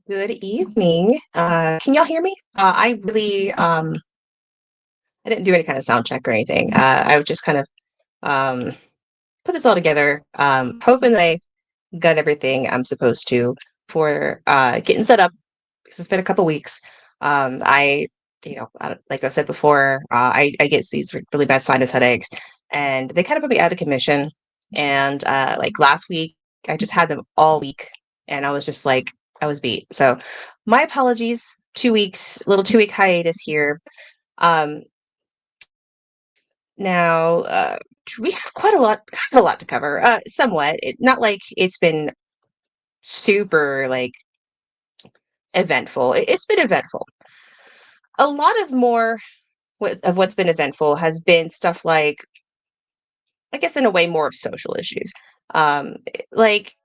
Good evening. Can y'all hear me? I didn't do any kind of sound check or anything. I would just kind of um, put this all together, hoping that I got everything I'm supposed to for getting set up because it's been a couple weeks. I, like I said before, I get these really bad sinus headaches, and they kind of put me out of commission. And like last week, I just had them all week, and I was just like, I was beat. So my apologies. 2 weeks, little 2 week hiatus here. Um, now we have quite a lot to cover. Somewhat, not like it's been super like eventful. It's been eventful. A lot of more of what's been eventful has been stuff like, I guess, in a way, more of social issues. Like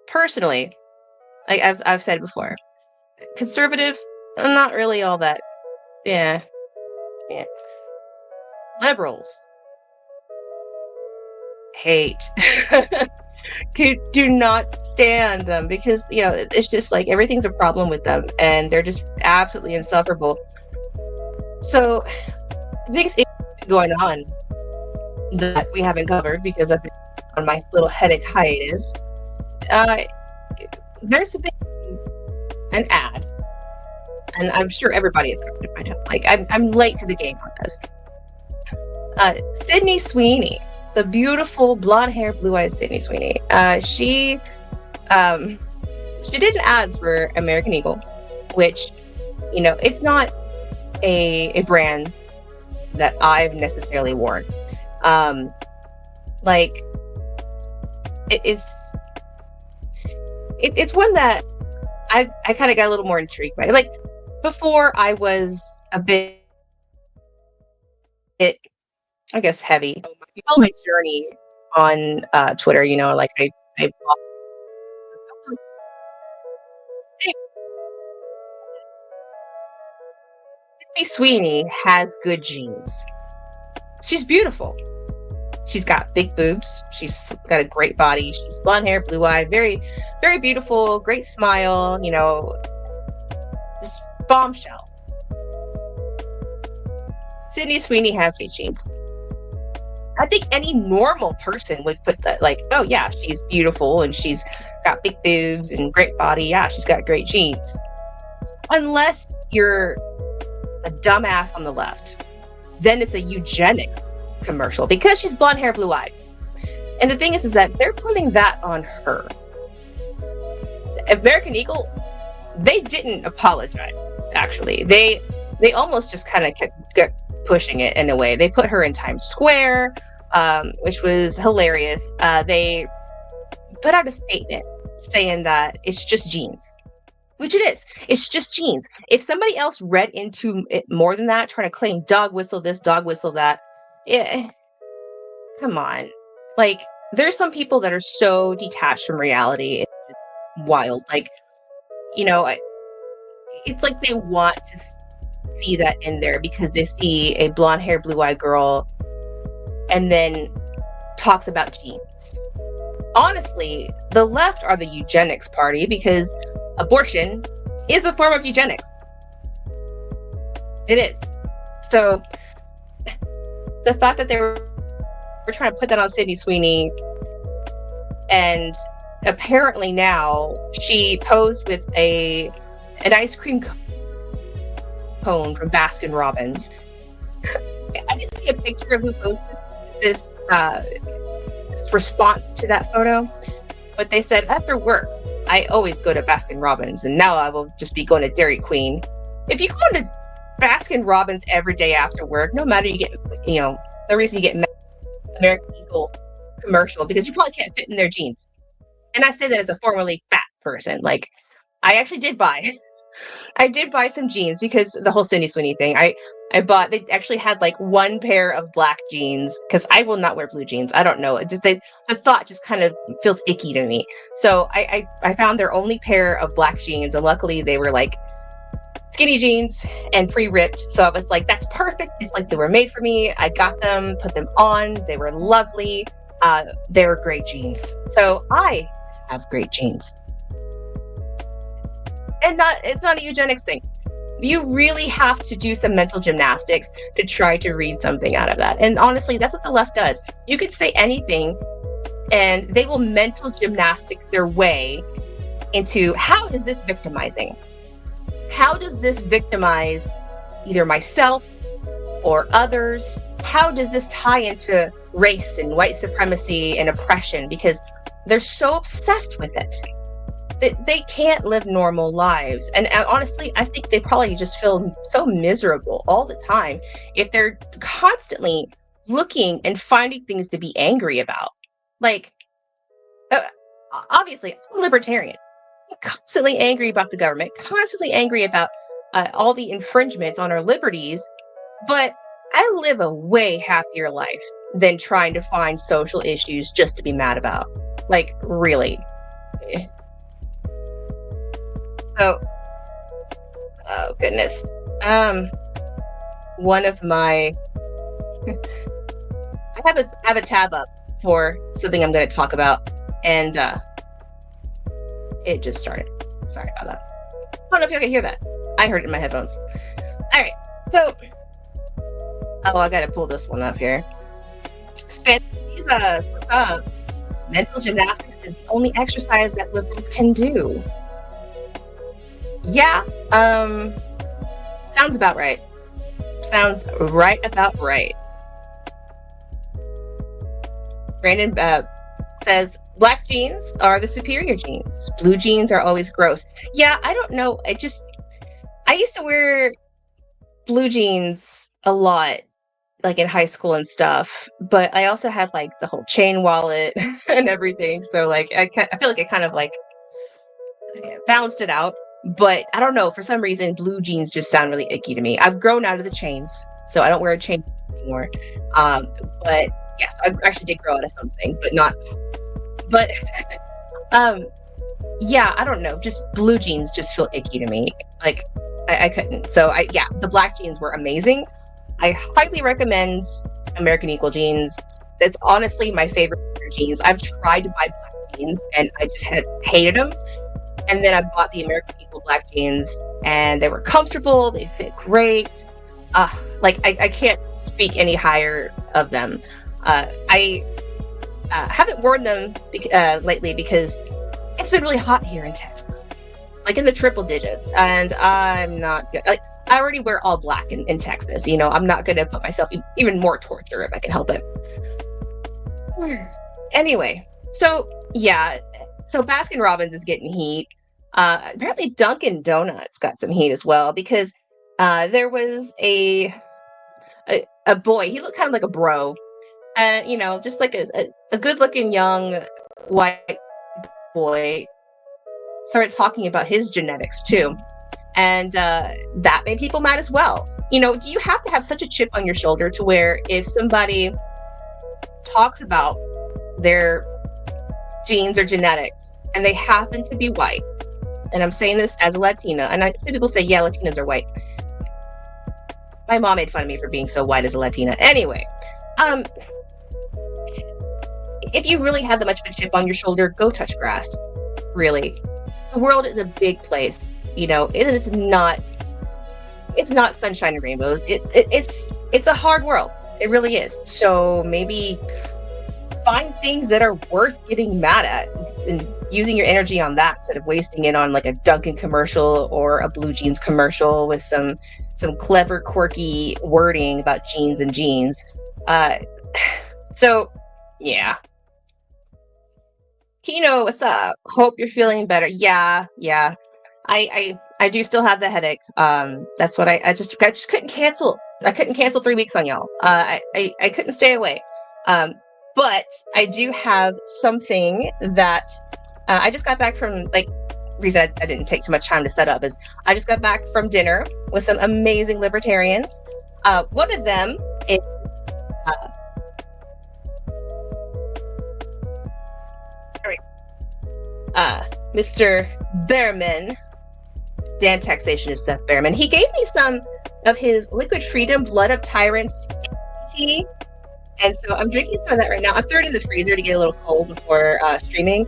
personally, like as I've said before, conservatives are not really all that. Yeah, yeah. Liberals hate. Do not stand them because it's just like everything's a problem with them and they're just absolutely insufferable. So things going on that we haven't covered because I've been on my little headache hiatus. Uh, there's been an ad, and I'm sure everybody is covered by now. Like I'm late to the game on this. Sydney Sweeney, the beautiful blonde hair, blue eyed Sydney Sweeney. She did an ad for American Eagle, which it's not a brand that I've necessarily worn. Like it's one that I kind of got a little more intrigued by. Like before, I was a bit, I guess, heavy. You follow my journey on Twitter, like I Sydney Sweeney has good genes. She's beautiful. She's got big boobs. She's got a great body. She's blonde hair, blue eye, very, very beautiful, great smile, this bombshell. Sydney Sweeney has good genes. I think any normal person would put that, like, oh yeah, she's beautiful and she's got big boobs and great body. Yeah, she's got great genes. Unless you're a dumbass on the left, then it's a eugenics commercial because she's blonde hair, blue eyed. And the thing is that they're putting that on her. American Eagle, they didn't apologize. Actually, they almost just kind of kept pushing it in a way. They put her in Times Square, which was hilarious. They put out a statement saying that it's just genes, which it is. It's just genes. If somebody else read into it more than that, trying to claim dog whistle this, dog whistle that, come on. Like, there's some people that are so detached from reality. It's just wild. Like, it's like they want to see that in there because they see a blonde hair, blue eyed girl and then talks about genes. Honestly, the left are the eugenics party because abortion is a form of eugenics. It is. So the fact that they were trying to put that on Sydney Sweeney, and apparently now she posed with an ice cream cone from Baskin Robbins. I didn't see a picture of who posted this response to that photo, but they said, after work, I always go to Baskin Robbins, and now I will just be going to Dairy Queen. If you go to Baskin Robbins every day after work, no matter you get, the reason you get American Eagle commercial, because you probably can't fit in their jeans. And I say that as a formerly fat person. Like, I actually did buy I did buy some jeans because the whole Sydney Sweeney thing. I bought, they actually had like one pair of black jeans because I will not wear blue jeans. I don't know. It just, the thought just kind of feels icky to me. So I found their only pair of black jeans, and luckily they were like skinny jeans and pre-ripped. So I was like, that's perfect. It's like they were made for me. I got them, put them on. They were lovely. They were great jeans. So I have great jeans. And it's not a eugenics thing. You really have to do some mental gymnastics to try to read something out of that. And honestly, that's what the left does. You could say anything and they will mental gymnastics their way into, how is this victimizing? How does this victimize either myself or others? How does this tie into race and white supremacy and oppression? Because they're so obsessed with it that they can't live normal lives. And honestly, I think they probably just feel so miserable all the time if they're constantly looking and finding things to be angry about. Like, obviously, I'm a libertarian. I'm constantly angry about the government, constantly angry about all the infringements on our liberties. But I live a way happier life than trying to find social issues just to be mad about. Like, really. So, oh goodness. One of my, I have a tab up for something I'm going to talk about, and it just started. Sorry about that. I don't know if you can hear that. I heard it in my headphones. All right. So, I got to pull this one up here. Mental gymnastics is the only exercise that liberals can do. Yeah, sounds about right. Sounds right about right. Brandon says, black jeans are the superior jeans. Blue jeans are always gross. Yeah, I don't know. I used to wear blue jeans a lot, like in high school and stuff, but I also had like the whole chain wallet and everything. So like, I feel like it kind of like balanced it out. But I don't know, for some reason, blue jeans just sound really icky to me. I've grown out of the chains, so I don't wear a chain anymore. But yes, I actually did grow out of something, but not. But yeah, I don't know. Just blue jeans just feel icky to me. Like I couldn't. So the black jeans were amazing. I highly recommend American Eagle jeans. That's honestly my favorite pair of jeans. I've tried to buy black jeans and I just hated them. And then I bought the American Eagle black jeans, and they were comfortable. They fit great. I can't speak any higher of them. I haven't worn them lately because it's been really hot here in Texas, like in the triple digits, and I'm not good. Like, I already wear all black in Texas. You know, I'm not going to put myself even more torture if I can help it. Anyway, so yeah. So Baskin Robbins is getting heat. Apparently Dunkin' Donuts got some heat as well, because there was a boy. He looked kind of like a bro, and just like a good-looking young white boy started talking about his genetics too, and that made people mad as well. Do you have to have such a chip on your shoulder to where if somebody talks about their genes or genetics and they happen to be white, and I'm saying this as a Latina, and I see people say, yeah, Latinas are white. My mom made fun of me for being so white as a Latina. Anyway, if you really have that much of a chip on your shoulder, go touch grass. Really. The world is a big place. It's not sunshine and rainbows. It's a hard world. It really is. So maybe find things that are worth getting mad at and using your energy on that instead of wasting it on like a Dunkin' commercial or a blue jeans commercial with some clever, quirky wording about jeans. So yeah. Kino, what's up? Hope you're feeling better. Yeah. I do still have the headache. That's what I just couldn't cancel. I couldn't cancel 3 weeks on y'all. I couldn't stay away. But I do have something that I just got back from, reason I didn't take too much time to set up is I just got back from dinner with some amazing libertarians. One of them is Mr. Behrman, Dan Taxationist Seth Behrman. He gave me some of his Liquid Freedom Blood Up Tyrants tea. And so I'm drinking some of that right now. I threw it in the freezer to get a little cold before streaming.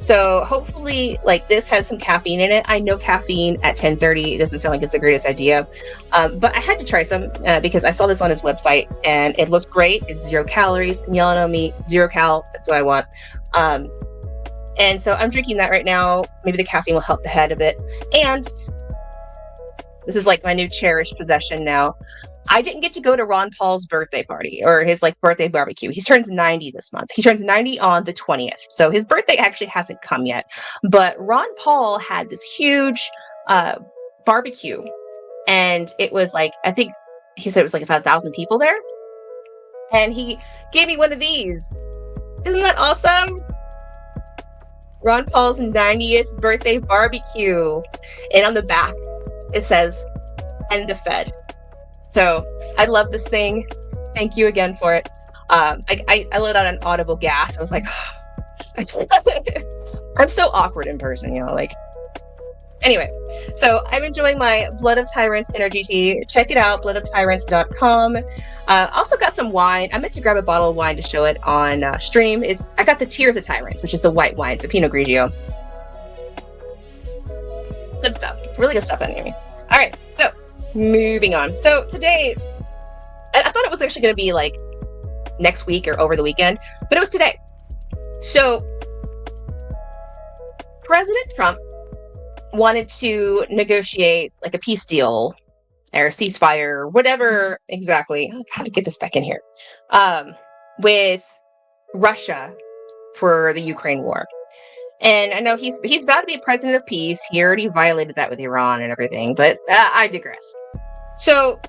So hopefully, like, this has some caffeine in it. I know caffeine at 10:30, it doesn't sound like it's the greatest idea, but I had to try some because I saw this on his website and it looked great. It's 0 calories, and y'all know me, 0 cal. That's what I want. And so I'm drinking that right now. Maybe the caffeine will help the head a bit. And this is like my new cherished possession now. I didn't get to go to Ron Paul's birthday party or his like birthday barbecue. He turns 90 this month. He turns 90 on the 20th. So his birthday actually hasn't come yet. But Ron Paul had this huge barbecue. And it was like, I think he said it was like about 1,000 people there. And he gave me one of these. Isn't that awesome? Ron Paul's 90th birthday barbecue. And on the back, it says, "End the Fed." So I love this thing. Thank you again for it. I let out an audible gasp. I was like, I'm so awkward in person, you know, like. Anyway, so I'm enjoying my Blood of Tyrants energy tea. Check it out, bloodoftyrants.com. Also got some wine. I meant to grab a bottle of wine to show it on stream. I got the Tears of Tyrants, which is the white wine. It's a Pinot Grigio. Good stuff. Really good stuff anyway. All right, so moving on. So today, I thought it was actually going to be like next week or over the weekend, but it was today. So President Trump wanted to negotiate like a peace deal or ceasefire, whatever exactly. Oh, how to get this back in here, with Russia for the Ukraine war. And I know he's about to be a president of peace. He already violated that with Iran and everything, but I digress. So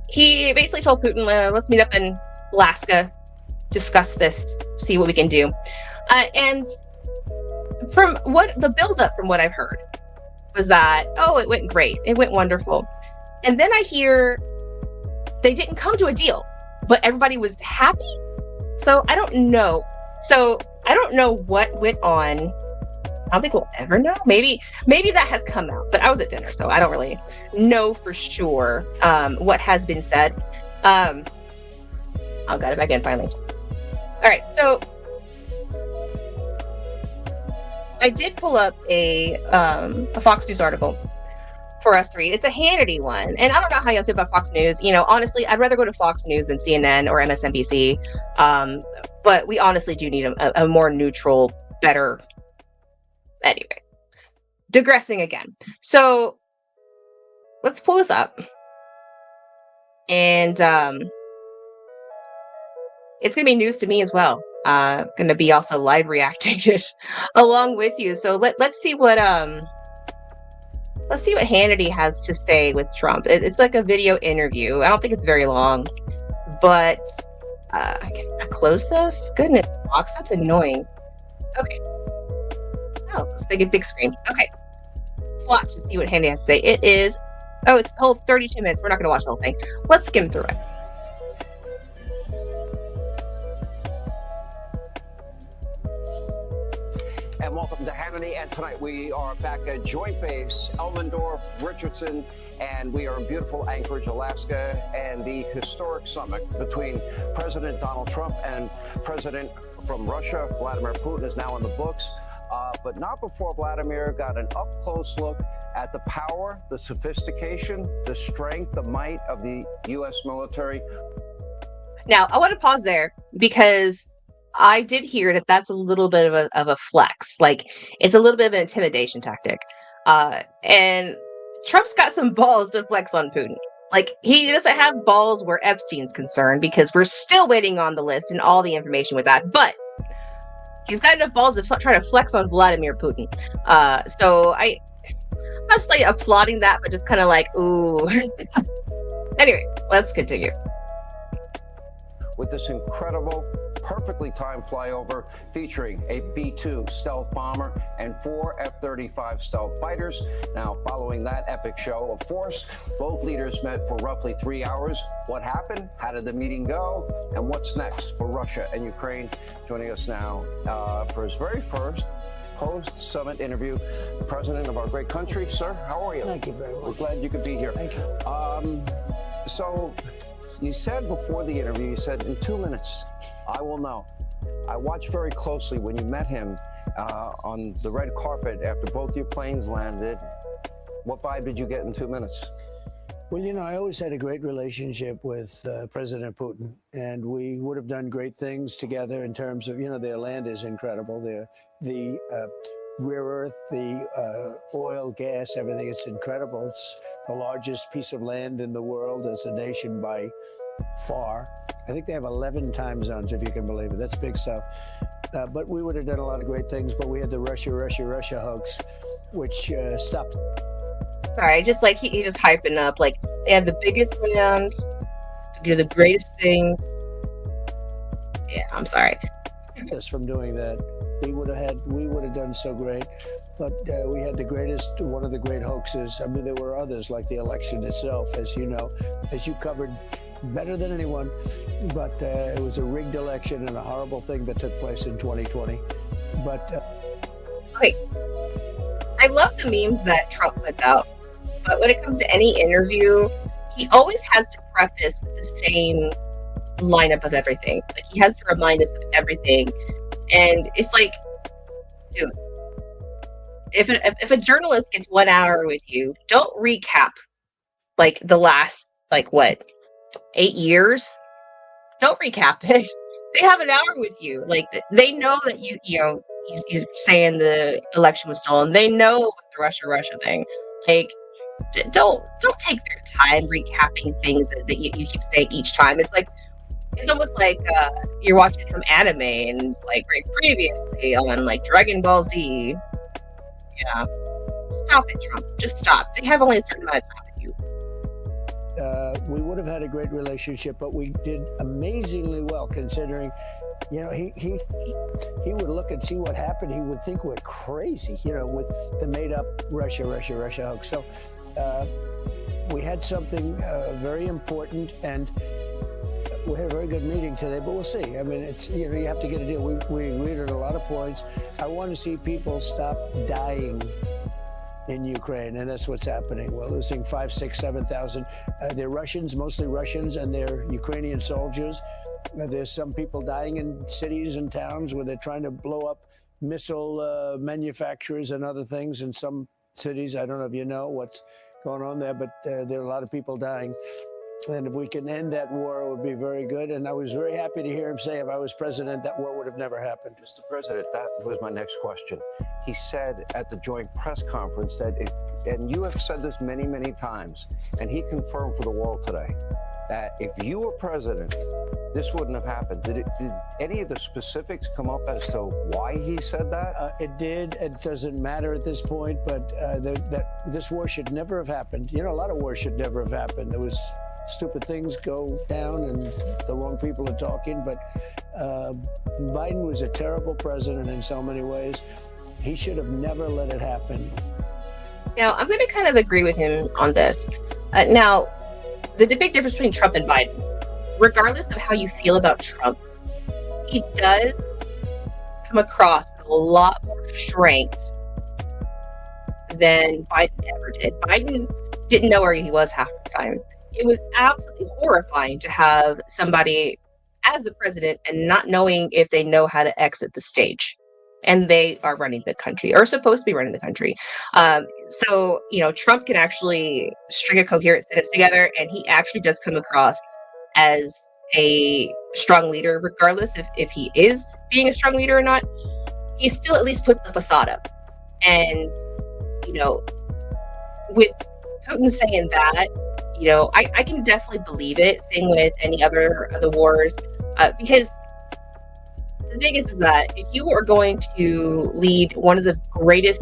he basically told Putin, let's meet up in Alaska, discuss this, see what we can do. And from the buildup from what I've heard was that, oh, it went great. It went wonderful. And then I hear they didn't come to a deal, but everybody was happy. So I don't know. So I don't know what went on. I don't think we'll ever know. Maybe that has come out, but I was at dinner, so I don't really know for sure what has been said. I got it back in finally. All right, so I did pull up a Fox News article for us to read. It's a Hannity one, and I don't know how you feel about Fox News. You know, honestly, I'd rather go to Fox News than CNN or MSNBC. But we honestly do need a more neutral, better. Anyway, digressing again. So let's pull this up. And it's going to be news to me as well. Going to be also live reacting it along with you. So let's see what Hannity has to say with Trump. It's like a video interview. I don't think it's very long, but can I close this? Goodness, Fox, that's annoying. Okay. Oh, let's make a big screen. Okay. Let's watch and see what Hannity has to say. It's the whole 32 minutes. We're not going to watch the whole thing. Let's skim through it. And welcome to Hannity. And tonight we are back at Joint Base, Elmendorf, Richardson, and we are in beautiful Anchorage, Alaska, and the historic summit between President Donald Trump and President from Russia, Vladimir Putin, is now in the books. But not before Vladimir got an up-close look at the power, the sophistication, the strength, the might of the U.S. military. Now, I want to pause there because I did hear that that's a little bit of a flex. Like, it's a little bit of an intimidation tactic. And Trump's got some balls to flex on Putin. Like, he doesn't have balls where Epstein's concerned because we're still waiting on the list and all the information with that. But he's got enough balls to try to flex on Vladimir Putin. So I'm not like applauding that, but just kind of like, ooh. Anyway, let's continue. With this incredible, perfectly timed flyover featuring a B-2 stealth bomber and 4 F-35 stealth fighters. Now, following that epic show of force, both leaders met for roughly 3 hours. What happened? How did the meeting go? And what's next for Russia and Ukraine? Joining us now for his very first post-summit interview, the president of our great country. Sir, how are you? Thank you very much. We're glad you could be here. Thank you. So you said before the interview, you said in 2 minutes, I will know. I watched very closely when you met him on the red carpet after both your planes landed. What vibe did you get in 2 minutes? Well, I always had a great relationship with President Putin, and we would have done great things together in terms of, their land is incredible. The rare earth, the oil, gas, everything, it's incredible. It's the largest piece of land in the world as a nation by far. I think they have 11 time zones, if you can believe it. That's big stuff. But we would have done a lot of great things, but we had the Russia hoax, which stopped. Sorry, just like he's just hyping up, like they have the biggest land, do the greatest things. Yeah, I'm sorry. Us from doing that, we would have done so great, but we had one of the great hoaxes. I mean, there were others like the election itself, as you covered better than anyone, but it was a rigged election and a horrible thing that took place in 2020. But okay, I love the memes that Trump puts out. But when it comes to any interview, he always has to preface with the same lineup of everything. Like, he has to remind us of everything. And it's like, dude, if a journalist gets 1 hour with you, don't recap like the last, 8 years? Don't recap it. They have an hour with you. Like, they know that you're saying the election was stolen. They know the Russia thing. Like, don't take their time recapping things that you keep saying each time. It's almost like you're watching some anime and it's like right previously on like Dragon Ball Z. Yeah, stop it, Trump. Just stop. They have only a certain amount of time with you. We would have had a great relationship, but we did amazingly well considering. He would look and see what happened. He would think we're crazy, with the made-up Russia hoax. So we had something very important, and we had a very good meeting today, but we'll see. I mean, it's, you have to get a deal. We agreed on a lot of points. I want to see people stop dying in Ukraine, and that's what's happening. We're losing 5, 6, 7,000. They're Russians, mostly Russians, and they're Ukrainian soldiers. There's some people dying in cities and towns where they're trying to blow up missile manufacturers and other things in some cities. I don't know if you know what's going on there, but there are a lot of people dying. And if we can end that war, it would be very good. And I was very happy to hear him say, if I was president, that war would have never happened. Mr. President, that was my next question. He said at the joint press conference that, and you have said this many, many times, and he confirmed for the world today, that if you were president, this wouldn't have happened. Did any of the specifics come up as to why he said that? It did. It doesn't matter at this point, but this war should never have happened. A lot of wars should never have happened. There was stupid things go down and the wrong people are talking, but Biden was a terrible president in so many ways. He should have never let it happen. Now, I'm going to kind of agree with him on this. Now, the big difference between Trump and Biden, regardless of how you feel about Trump, he does come across with a lot more strength than Biden ever did. Biden didn't know where he was half the time. It was absolutely horrifying to have somebody as the president and not knowing if they know how to exit the stage. And they are running the country, or supposed to be running the country. So, Trump can actually string a coherent sentence together, and he actually does come across as a strong leader, regardless if he is being a strong leader or not. He still at least puts the facade up. And, with Putin saying that, I can definitely believe it. Same with any other of the wars, because the thing is that if you are going to lead one of the greatest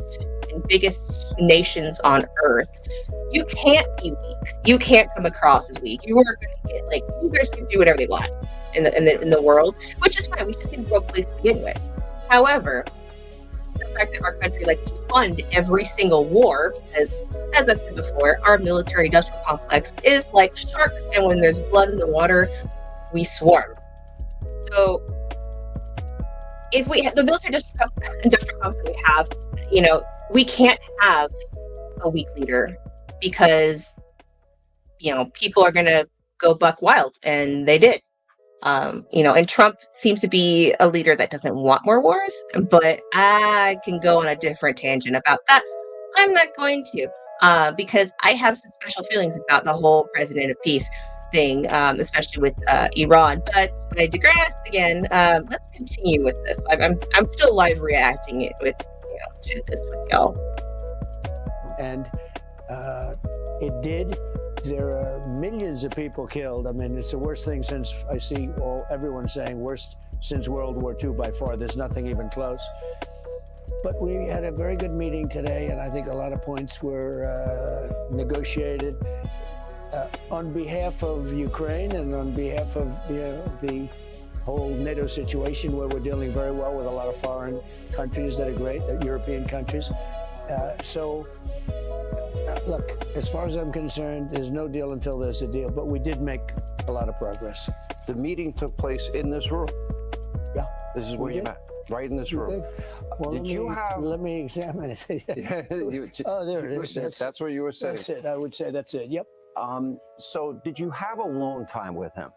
and biggest nations on earth, you can't be weak. You can't come across as weak. You are going to get you guys can do whatever they want in the world, which is fine. We should be the broke place to begin with. However, the fact that our country likes to fund every single war, because as I've said before, our military industrial complex is like sharks, and when there's blood in the water, we swarm. So if we have the military industrial complex that we have, we can't have a weak leader, because people are going to go buck wild, and they did. And Trump seems to be a leader that doesn't want more wars, but I can go on a different tangent about that. I'm not going to, because I have some special feelings about the whole President of Peace thing, especially with Iran. But I digress again. Let's continue with this. I'm still live reacting it with to this with y'all. And it did. There are millions of people killed. I mean, it's the worst thing since I see everyone saying worst since World War II by far. There's nothing even close. But we had a very good meeting today, and I think a lot of points were negotiated on behalf of Ukraine and on behalf of the whole NATO situation, where we're dealing very well with a lot of foreign countries that are great, European countries. Look, as far as I'm concerned, there's no deal until there's a deal, but we did make a lot of progress. The meeting took place in this room. Yeah. This is where you met, right in this room. Well, let me examine it. Oh, there it is. That's where you were sitting. That's it. I would say that's it. Yep. So did you have alone time with him?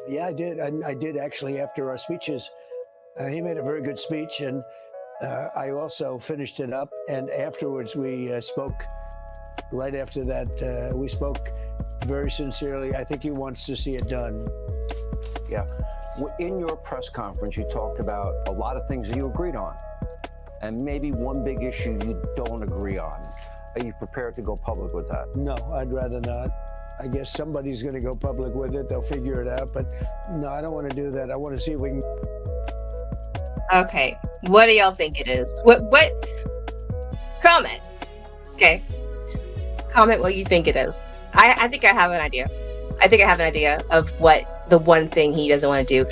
Yeah, I did. I did actually after our speeches. He made a very good speech, and I also finished it up. And afterwards, we spoke. Right after that, we spoke very sincerely. I think he wants to see it done. Yeah. In your press conference, you talked about a lot of things that you agreed on, and maybe one big issue you don't agree on. Are you prepared to go public with that? No, I'd rather not. I guess somebody's going to go public with it. They'll figure it out. But no, I don't want to do that. I want to see if we can. Okay. What do y'all think it is? What? Comment. Okay. Comment what you think it is. I think I have an idea. I think I have an idea of what the one thing he doesn't want to do.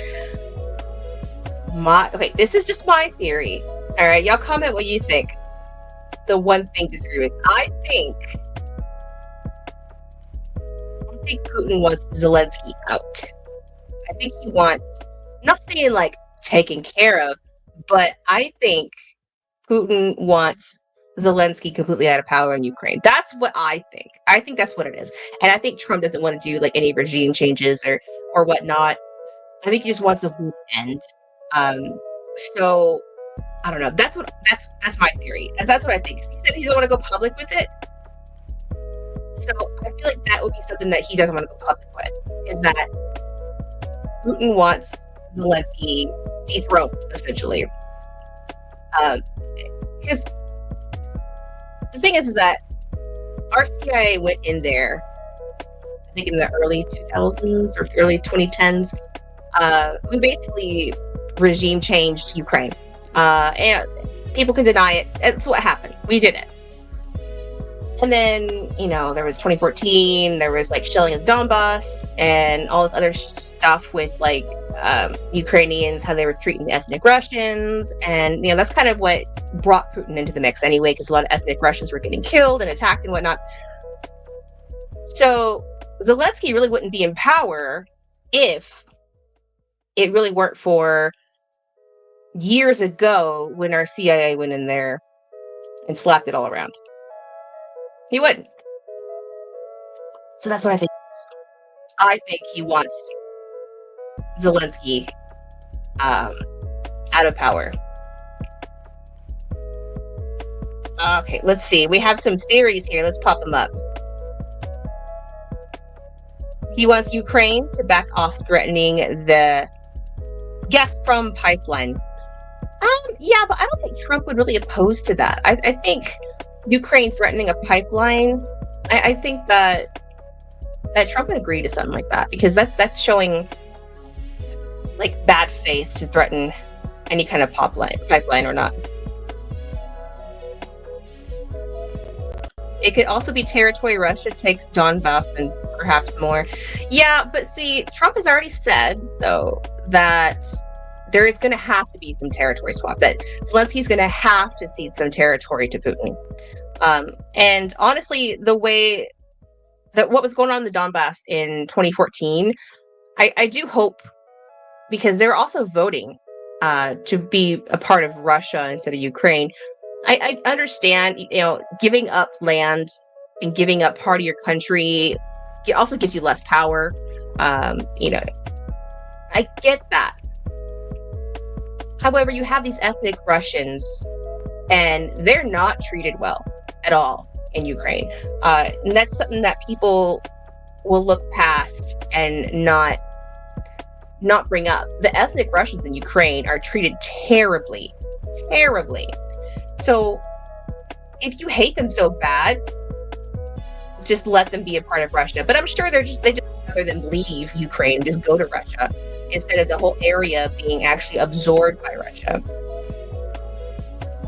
Okay, this is just my theory. All right, y'all comment what you think. The one thing to disagree with. I think Putin wants Zelensky out. I think he wants, not saying like taken care of, but I think Putin wants Zelensky completely out of power in Ukraine. That's what I think. I think that's what it is. And I think Trump doesn't want to do like any regime changes or whatnot. I think he just wants the war to end. So I don't know. That's my theory. And that's what I think. He said he doesn't want to go public with it. So I feel like that would be something that he doesn't want to go public with, is that Putin wants Zelensky dethroned, essentially. Because the thing is that our CIA went in there, I think in the early 2000s or early 2010s. We basically regime changed Ukraine. And people can deny it. That's what happened. We did it. And then, there was 2014, there was like shelling of Donbass and all this other stuff with like Ukrainians, how they were treating the ethnic Russians. And, that's kind of what brought Putin into the mix anyway, because a lot of ethnic Russians were getting killed and attacked and whatnot. So Zelensky really wouldn't be in power if it really weren't for years ago when our CIA went in there and slapped it all around. He wouldn't. So that's what I think. I think he wants Zelensky out of power. Okay, let's see. We have some theories here. Let's pop them up. He wants Ukraine to back off threatening the Gazprom pipeline. Yeah, but I don't think Trump would really oppose to that. I think Ukraine threatening a pipeline, I think that Trump would agree to something like that, because that's showing like bad faith to threaten any kind of pipeline or not. It could also be territory Russia takes Donbass and perhaps more. Yeah, but see, Trump has already said, though, that there is going to have to be some territory swap, that Zelensky's going to have to cede some territory to Putin. And honestly, the way that what was going on in the Donbass in 2014, I do hope, because they're also voting to be a part of Russia instead of Ukraine. I understand, giving up land and giving up part of your country, it also gives you less power. I I get that. However, you have these ethnic Russians, and they're not treated well at all in Ukraine. And that's something that people will look past and not bring up. The ethnic Russians in Ukraine are treated terribly, terribly. So if you hate them so bad, just let them be a part of Russia. But I'm sure they just rather than leave Ukraine, just go to Russia instead of the whole area being actually absorbed by Russia.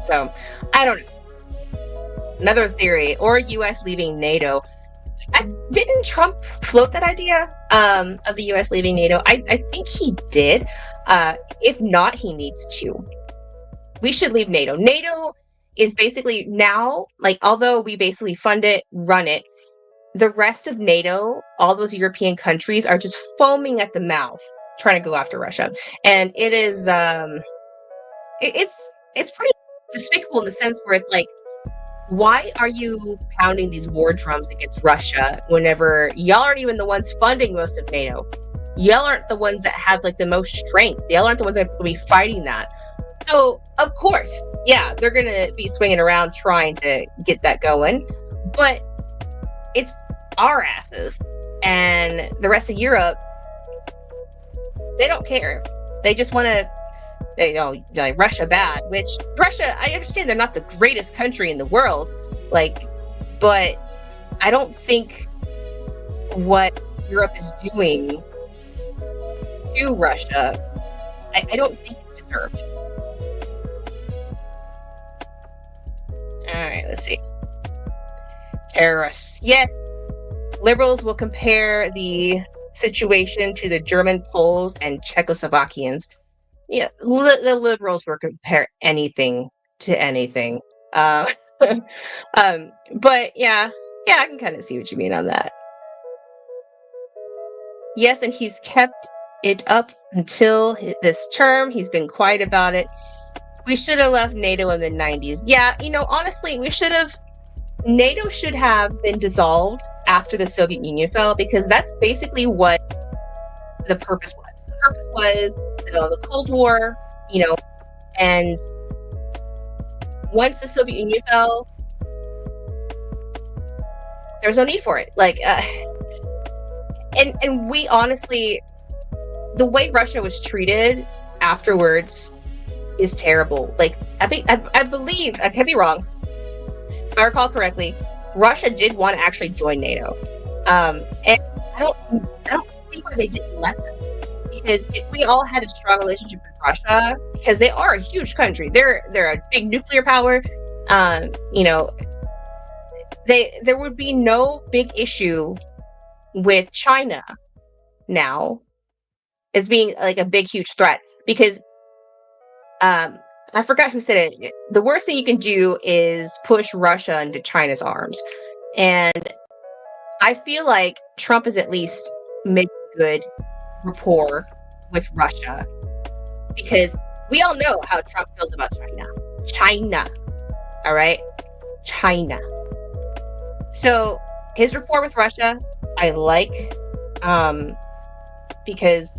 So I don't know. Another theory, or US leaving NATO. Didn't Trump float that idea of the US leaving NATO? I think he did. If not, he needs to. We should leave NATO. NATO is basically now, like, although we basically fund it, run it, the rest of NATO, all those European countries are just foaming at the mouth trying to go after Russia. And it is it's pretty despicable in the sense where it's like, why are you pounding these war drums against Russia whenever y'all aren't even the ones funding most of NATO? Y'all aren't the ones that have like the most strength. Y'all aren't the ones that will be fighting that. So of course, yeah, they're gonna be swinging around trying to get that going, but it's our asses and the rest of Europe. They don't care. They just want to, like Russia bad. Which Russia, I understand they're not the greatest country in the world, like, but I don't think what Europe is doing to Russia, I don't think it's deserved. All right, let's see. Terrorists. Yes, liberals will compare the situation to the German Poles and Czechoslovakians. Yeah, the liberals will compare anything to anything. But yeah, I can kind of see what you mean on that. Yes, and he's kept it up until this term. He's been quiet about it. We should have left NATO in the 90s. Yeah, honestly, NATO should have been dissolved after the Soviet Union fell, because that's basically what the purpose was. The purpose was the Cold War, and once the Soviet Union fell, there was no need for it. Like, and we honestly, the way Russia was treated afterwards is terrible. Like, I believe, I could be wrong, if I recall correctly, Russia did want to actually join NATO, and I don't see why they didn't let them. Because if we all had a strong relationship with Russia, because they are a huge country, they're a big nuclear power, there would be no big issue with China now as being like a big, huge threat. Because I forgot who said it. The worst thing you can do is push Russia into China's arms. And I feel like Trump is at least making good rapport with Russia, because we all know how Trump feels about China. All right? China. So his rapport with Russia, I like, because,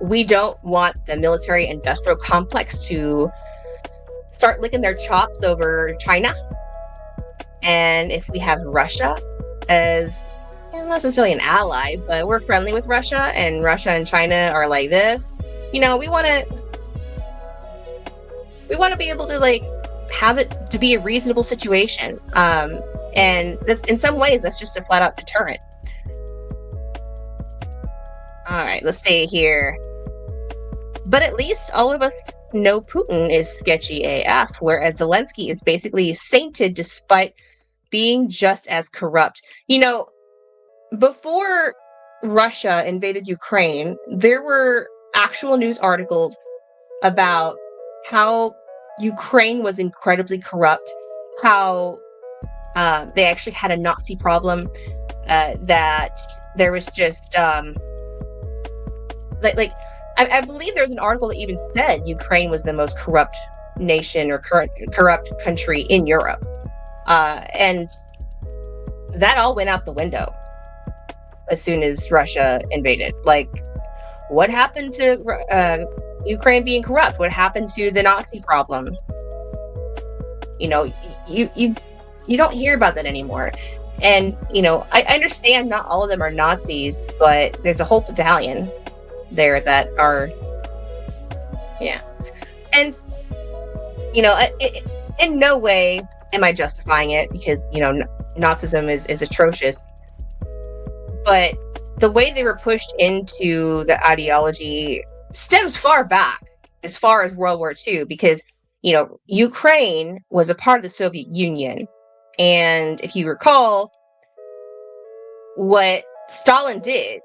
we don't want the military industrial complex to start licking their chops over China. And if we have Russia as not necessarily an ally, but we're friendly with Russia, and Russia and China are like this, we want to be able to like have it to be a reasonable situation. And that's, in some ways, that's just a flat out deterrent. All right, let's stay here. But at least all of us know Putin is sketchy AF, whereas Zelensky is basically sainted despite being just as corrupt. Before Russia invaded Ukraine, there were actual news articles about how Ukraine was incredibly corrupt, how they actually had a Nazi problem, that there was just I believe there's an article that even said Ukraine was the most corrupt nation or corrupt country in Europe. And that all went out the window. as soon as Russia invaded. Like, what happened to Ukraine being corrupt? What happened to the Nazi problem? You know, you don't hear about that anymore. And, you know, I understand not all of them are Nazis, but there's a whole battalion there that are, yeah. And, you know, in no way am I justifying it, because, you know, Nazism is atrocious. But the way they were pushed into the ideology stems far back, as far as World War II, because, you know, Ukraine was a part of the Soviet Union. And if you recall, what Stalin did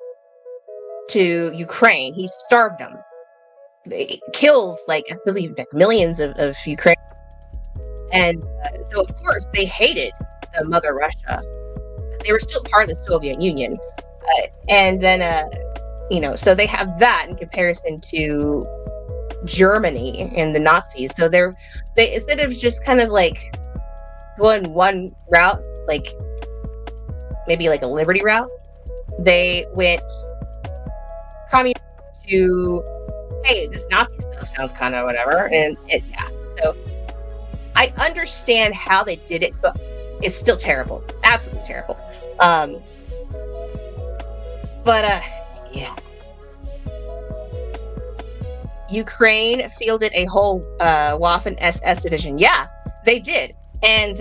to Ukraine, he starved them. They killed, like, I believe, millions of Ukrainians. And so, of course, they hated the mother Russia. They were still part of the Soviet Union. And then, you know, so they have that in comparison to Germany and the Nazis. So they instead of just kind of like going one route, like maybe like a liberty route, they went communist to, hey, this Nazi stuff sounds kind of whatever. And yeah, so I understand how they did it, but it's still terrible. Absolutely terrible. Yeah. Ukraine fielded a whole Waffen SS division. Yeah, they did. And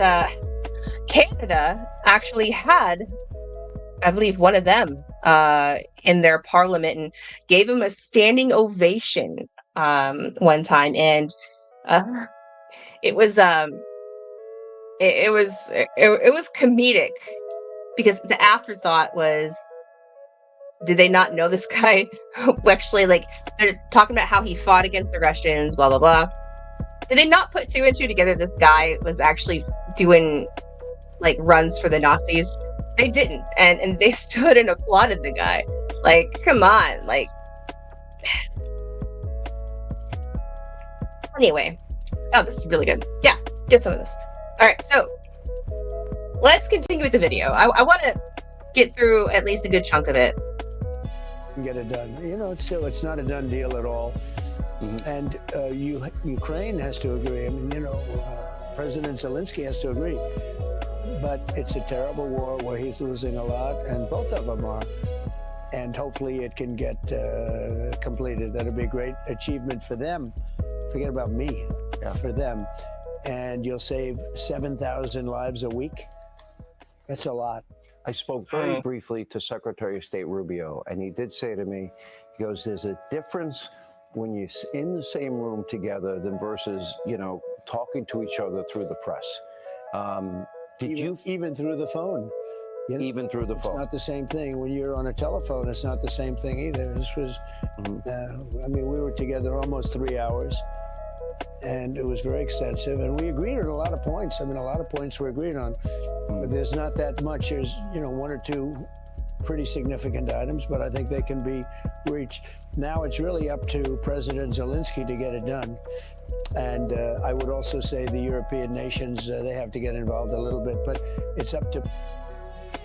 Canada actually had, I believe, one of them in their parliament, and gave him a standing ovation one time. And it was comedic, because the afterthought was, did they not know this guy? Actually, like, they're talking about how he fought against the Russians, blah, blah, blah. Did they not put two and two together? This guy was actually doing, like, runs for the Nazis. They didn't. And they stood and applauded the guy. Like, come on. Like, anyway. Oh, this is really good. Yeah, get some of this. All right, so let's continue with the video. I want to get through at least a good chunk of it. Get it done. You know, it's not a done deal at all. Mm-hmm. And Ukraine has to agree. I mean, you know, President Zelensky has to agree. But it's a terrible war where he's losing a lot, and both of them are. And hopefully it can get completed. That'll be a great achievement for them. Forget about me. Yeah. For them. And you'll save 7,000 lives a week. That's a lot. I spoke very briefly to Secretary of State Rubio, and he did say to me, he goes, there's a difference when you're in the same room together than versus, you know, talking to each other through the press. Even through the phone? You know, even through the phone. It's not the same thing. When you're on a telephone, it's not the same thing either. This was, I mean, we were together almost 3 hours. And it was very extensive, and we agreed on a lot of points. I mean, a lot of points we agreed on, but there's not that much. There's, you know, one or two pretty significant items, but I think they can be reached. Now it's really up to President Zelensky to get it done. And I would also say the European nations, they have to get involved a little bit, but it's up to.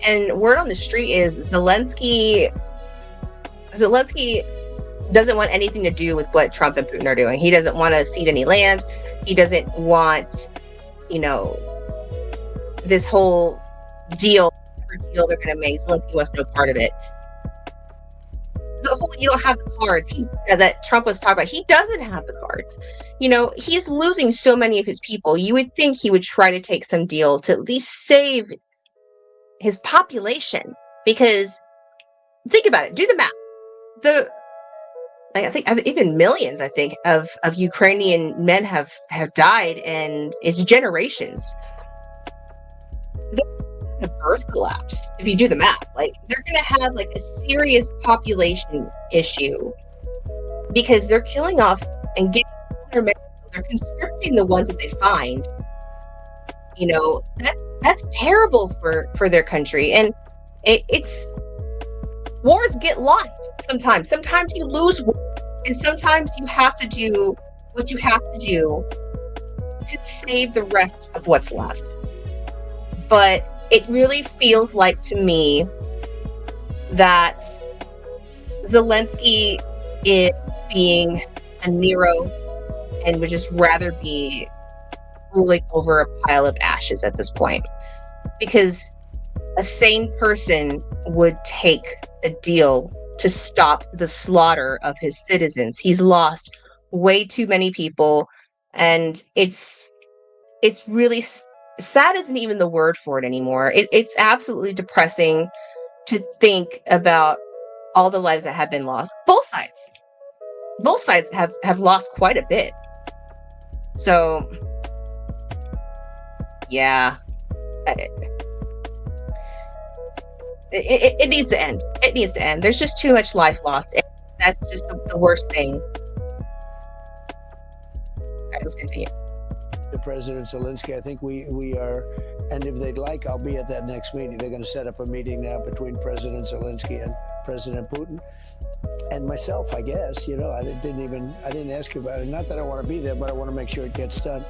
And word on the street is Zelensky doesn't want anything to do with what Trump and Putin are doing. He doesn't want to cede any land. He doesn't want, you know, this whole deal they're going to make. Zelensky wants no part of it. The whole, you don't have the cards that Trump was talking about. He doesn't have the cards. You know, he's losing so many of his people. You would think he would try to take some deal to at least save his population. Because think about it. Do the math. I think even millions, I think, of Ukrainian men have died, and it's generations. The birth collapse, if you do the math, like, they're going to have like a serious population issue, because they're killing off and getting their men. They're conscripting the ones that they find. You know, that's terrible for their country, and it's. Wars get lost sometimes. Sometimes you lose war, and sometimes you have to do what you have to do to save the rest of what's left. But it really feels like, to me, that Zelensky is being a Nero and would just rather be ruling over a pile of ashes at this point. Because a sane person would take a deal to stop the slaughter of his citizens. He's lost way too many people, and it's really sad isn't even the word for it anymore. It's absolutely depressing to think about all the lives that have been lost. Both sides have lost quite a bit. So yeah, it needs to end. It needs to end. There's just too much life lost. That's just the worst thing. All right, let's continue. To President Zelensky, I think we are, and if they'd like, I'll be at that next meeting. They're going to set up a meeting now between President Zelensky and President Putin, and myself, I guess. You know, I didn't ask you about it. Not that I want to be there, but I want to make sure it gets done.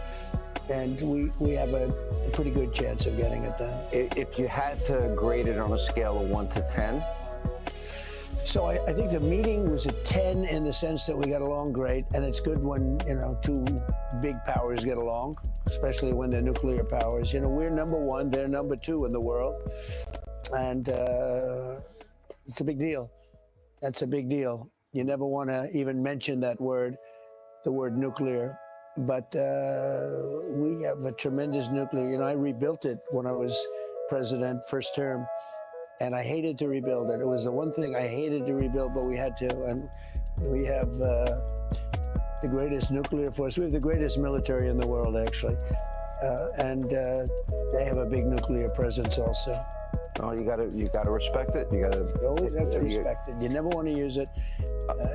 And we have a pretty good chance of getting it done. If you had to grade it on a scale of 1 to 10. So I think the meeting was a 10 in the sense that we got along great, and it's good when, you know, two big powers get along, especially when they're nuclear powers. You know, we're number one, they're number two in the world, and it's a big deal. That's a big deal. You never want to even mention that word, the word nuclear, but we have a tremendous nuclear. You know, I rebuilt it when I was president, first term. And I hated to rebuild it. It was the one thing I hated to rebuild, but we had to. And we have the greatest nuclear force. We have the greatest military in the world, actually. And they have a big nuclear presence also. Oh, you gotta respect it. You always have to respect it. You never want to use it.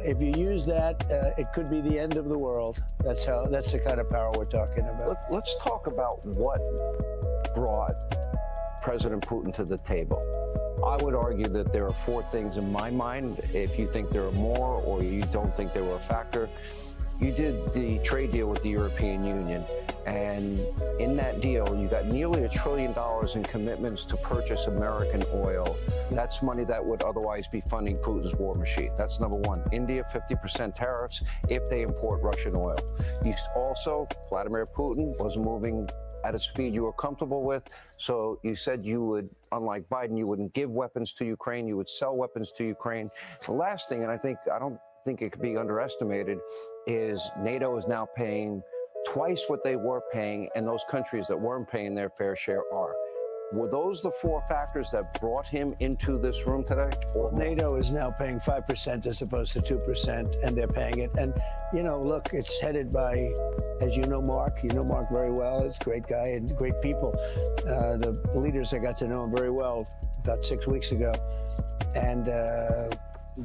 If you use that, it could be the end of the world. That's the kind of power we're talking about. Let's talk about what brought President Putin to the table. I would argue that there are 4 things in my mind. If you think there are more or you don't think they were a factor, you did the trade deal with the European Union. And in that deal, you got nearly $1 trillion in commitments to purchase American oil. That's money that would otherwise be funding Putin's war machine. That's number one. India, 50% tariffs if they import Russian oil. You also, Vladimir Putin was moving at a speed you were comfortable with. So you said you would, unlike Biden, you wouldn't give weapons to Ukraine, you would sell weapons to Ukraine. The last thing, and I don't think it could be underestimated, is NATO is now paying twice what they were paying, and those countries that weren't paying their fair share are. Were those the 4 factors that brought him into this room today? Well, NATO is now paying 5% as opposed to 2%, and they're paying it. And, you know, look, it's headed by, as you know Mark very well. He's a great guy and great people. The leaders, I got to know him very well about 6 weeks ago. And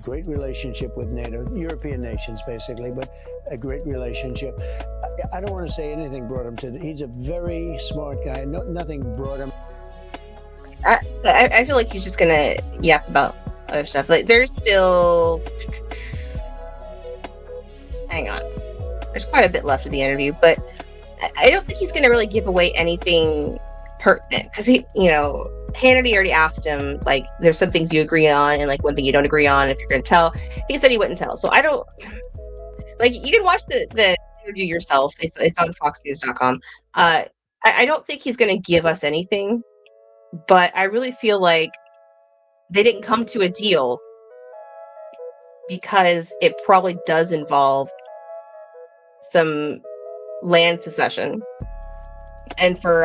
great relationship with NATO, European nations basically, but a great relationship. I don't want to say anything brought him to, he's a very smart guy. Nothing brought him. I feel like he's just gonna yap about other stuff. Like there's still, hang on, there's quite a bit left of the interview, but I don't think he's gonna really give away anything pertinent because he, you know, Hannity already asked him like, there's some things you agree on and like one thing you don't agree on. If you're gonna tell, he said he wouldn't tell. So I don't like. You can watch the interview yourself. It's on FoxNews.com. I don't think he's gonna give us anything. But I really feel like they didn't come to a deal because it probably does involve some land secession, and for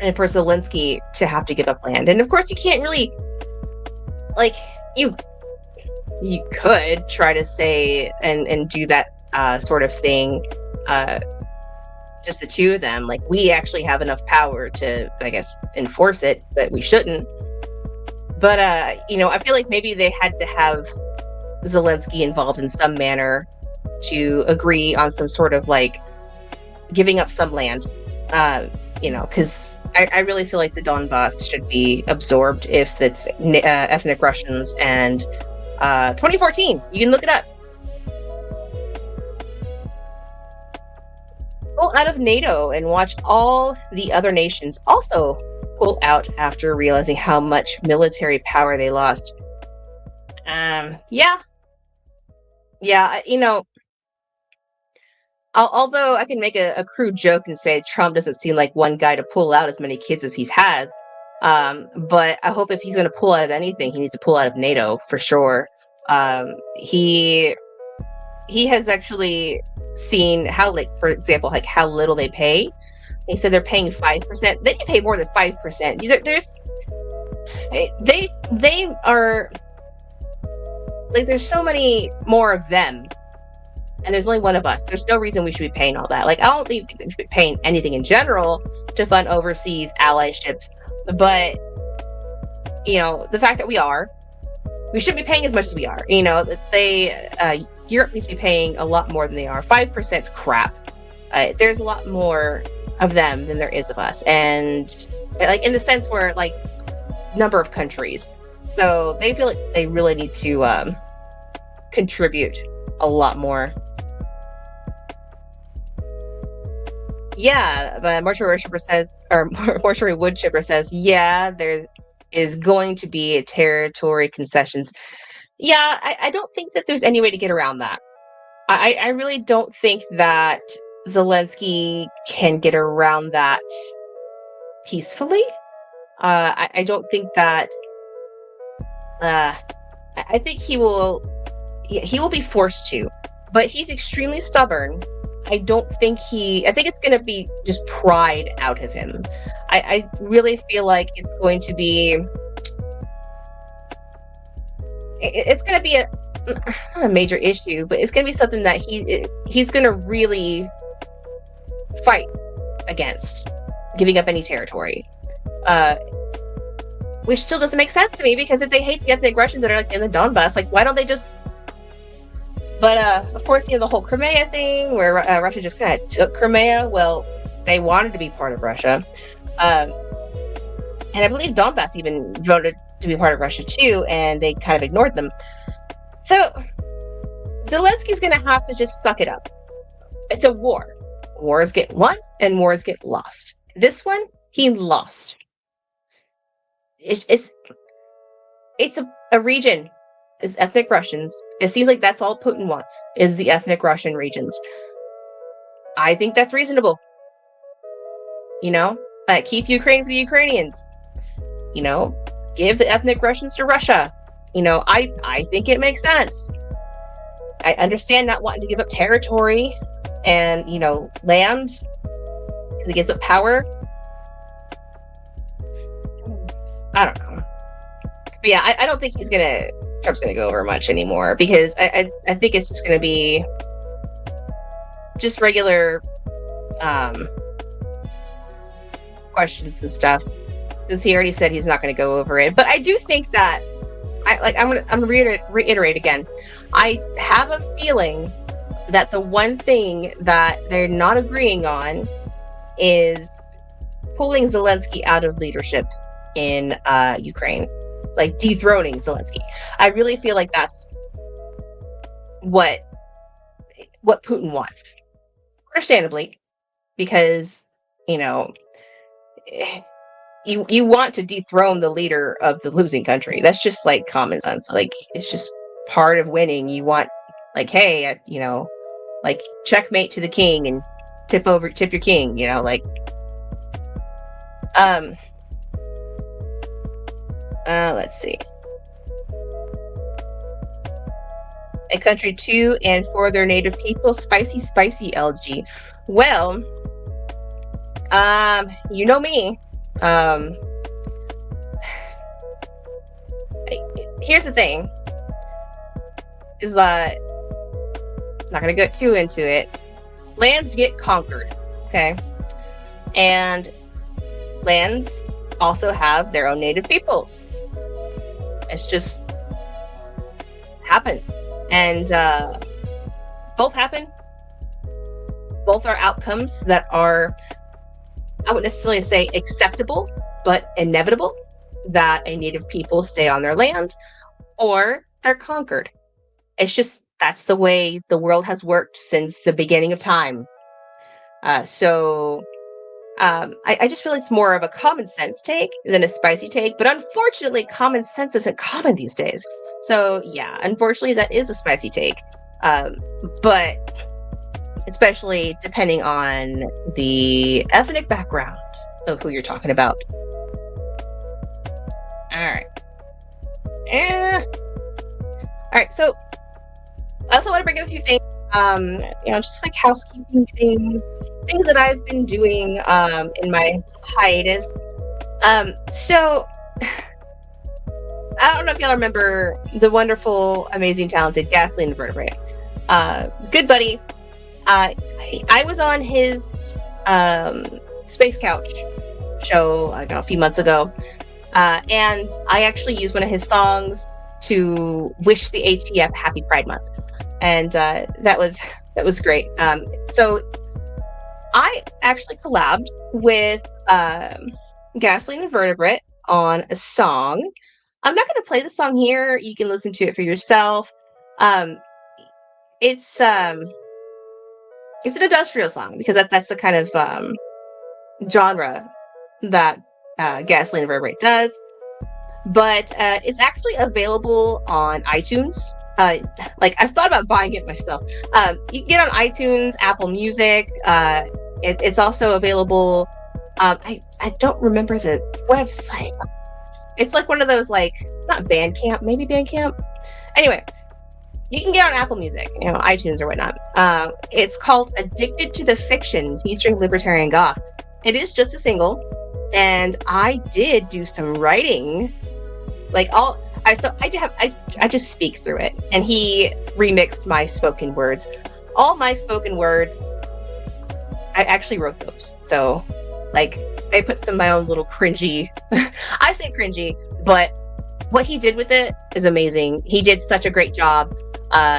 Zelensky to have to give up land. And of course, you can't really, like, you could try to say and do that sort of thing. Just the two of them, like, we actually have enough power to, I guess, enforce it, but we shouldn't. But you know, I feel like maybe they had to have Zelensky involved in some manner to agree on some sort of like giving up some land. You know, because I really feel like the Donbass should be absorbed if it's ethnic Russians. And 2014, you can look it up. Out of NATO and watch all the other nations also pull out after realizing how much military power they lost. Yeah, although I can make a crude joke and say Trump doesn't seem like one guy to pull out as many kids as he has. But I hope if he's going to pull out of anything, he needs to pull out of NATO for sure. He has actually seen how, like, for example, like how little they pay. He said they're paying 5%. They can pay more than 5%. They are like, there's so many more of them, and there's only one of us. There's no reason we should be paying all that. Like, I don't think we should be paying anything in general to fund overseas allyships, but the fact that we shouldn't be paying as much as we are. Europe needs to be paying a lot more than they are. 5% is crap. There's a lot more of them than there is of us, and like in the sense where, like, number of countries. So they feel like they really need to contribute a lot more. Yeah, but Mortuary Wood Chipper says, yeah, there is going to be a territory concessions. Yeah, I don't think that there's any way to get around that. I really don't think that Zelensky can get around that peacefully. I don't think that. I think he will be forced to, but he's extremely stubborn. I think it's going to be just pride out of him. I really feel like it's going to be not a major issue, but it's going to be something that he's going to really fight against giving up any territory. Which still doesn't make sense to me, because if they hate the ethnic Russians that are, like, in the Donbass, like, why don't they just... But of course, the whole Crimea thing, where Russia just kind of took Crimea. Well, they wanted to be part of Russia, and I believe Donbass even voted to be part of Russia too, and they kind of ignored them. So Zelensky's going to have to just suck it up. It's a war. Wars get won and wars get lost. This one, he lost. It's a region. Is ethnic Russians. It seems like that's all Putin wants, is the ethnic Russian regions. I think that's reasonable. Keep Ukraine for the Ukrainians. Give the ethnic Russians to Russia. I think it makes sense. I understand not wanting to give up territory and, land, because it gives up power. I don't know. But yeah, I don't think Trump's gonna go over much anymore, because I think it's just gonna be just regular questions and stuff, since he already said he's not gonna go over it. But I do think that I'm gonna reiterate again. I have a feeling that the one thing that they're not agreeing on is pulling Zelensky out of leadership in Ukraine. Like, dethroning Zelensky. I really feel like that's what Putin wants. Understandably, because, you want to dethrone the leader of the losing country. That's just, like, common sense. Like, it's just part of winning. You want, like, hey, like, checkmate to the king and tip your king, let's see. A country to and for their native people. Spicy LG. Well, you know me. Here's the thing. Is that, not gonna get too into it. Lands get conquered, okay? And lands also have their own native peoples. It's just happens. And both happen. Both are outcomes that are, I wouldn't necessarily say acceptable, but inevitable, that a native people stay on their land or they're conquered. It's just, that's the way the world has worked since the beginning of time. So I just feel it's more of a common sense take than a spicy take. But unfortunately, common sense isn't common these days. So yeah, unfortunately, that is a spicy take. But especially depending on the ethnic background of who you're talking about. All right. All right. So I also want to bring up a few things. Just like housekeeping things that I've been doing in my hiatus. So I don't know if y'all remember the wonderful, amazing, talented Gasoline Vertebrae. Good buddy. I was on his Space Couch show, I don't know, a few months ago, and I actually used one of his songs to wish the HTF Happy Pride Month, and that was great. So I actually collabed with Gasoline and Vertebrate on a song. I'm not going to play the song here. You can listen to it for yourself. It's an industrial song because that's the kind of genre that Gasoline and Vertebrate does. But it's actually available on iTunes. I've thought about buying it myself. You can get on iTunes, Apple Music. It's also available. I don't remember the website. It's like one of those, like, not Bandcamp, maybe Bandcamp. Anyway, you can get on Apple Music, iTunes or whatnot. It's called "Addicted to the Fiction" featuring Libertarian Goth. It is just a single, and I did do some writing. I just speak through it, and he remixed my spoken words. All my spoken words, I actually wrote those. So, I put some of my own little cringy. I say cringy, but what he did with it is amazing. He did such a great job.